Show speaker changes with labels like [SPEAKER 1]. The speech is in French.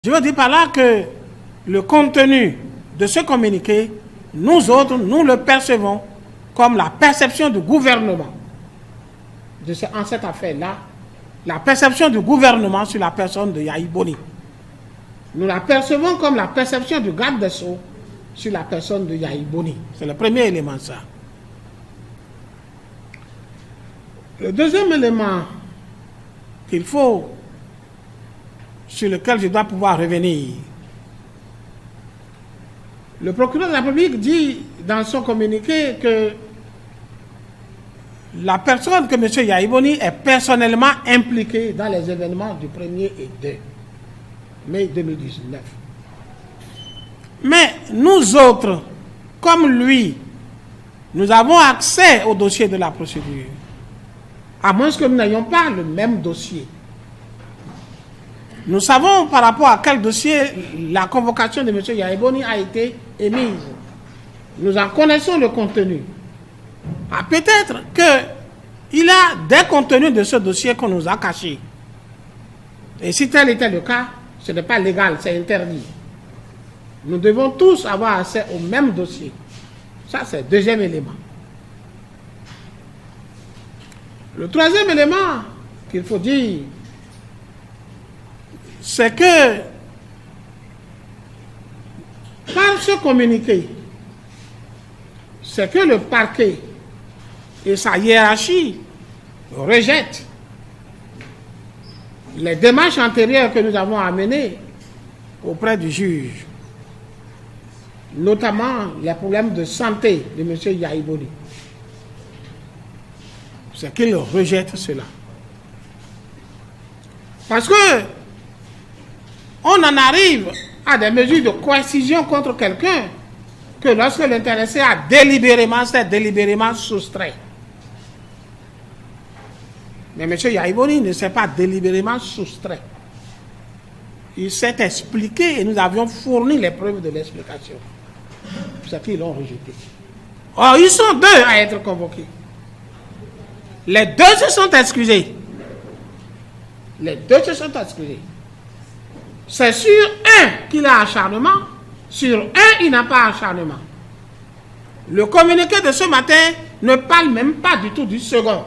[SPEAKER 1] Je veux dire par là que le contenu de ce communiqué, nous autres, nous le percevons comme la perception du gouvernement en cette affaire-là, la perception du gouvernement sur la personne de Yahya Boni. Nous la percevons comme la perception du garde des Sceaux sur la personne de Yahya Boni. C'est le premier élément, ça. Le deuxième élément sur lequel je dois pouvoir revenir, le procureur de la République dit dans son communiqué que la personne que M. Yahya Boni est personnellement impliquée dans les événements du 1er et 2 mai 2019. Mais nous autres, comme lui, nous avons accès au dossier de la procédure, à moins que nous n'ayons pas le même dossier. Nous savons par rapport à quel dossier la convocation de M. Yahya Boni a été émise. Nous en connaissons le contenu. Ah, peut-être qu'il a des contenus de ce dossier qu'on nous a cachés. Et si tel était le cas, ce n'est pas légal, c'est interdit. Nous devons tous avoir accès au même dossier. Ça, c'est le deuxième élément. Le troisième élément qu'il faut dire, c'est que par ce communiqué, c'est que le parquet et sa hiérarchie rejettent les démarches antérieures que nous avons amenées auprès du juge, notamment les problèmes de santé de M. Yahya Boni. C'est qu'il rejette cela. Parce que on en arrive à des mesures de coercition contre quelqu'un que lorsque l'intéressé a délibérément, c'est délibérément soustrait. Mais M. Yahya Boni ne s'est pas délibérément soustrait. Il s'est expliqué et nous avions fourni les preuves de l'explication. C'est qu'ils l'ont rejeté. Or, ils sont deux à être convoqués. Les deux se sont excusés. Les deux se sont excusés. C'est sur un qu'il a acharnement, sur un il n'a pas acharnement. Le communiqué de ce matin ne parle même pas du tout du second.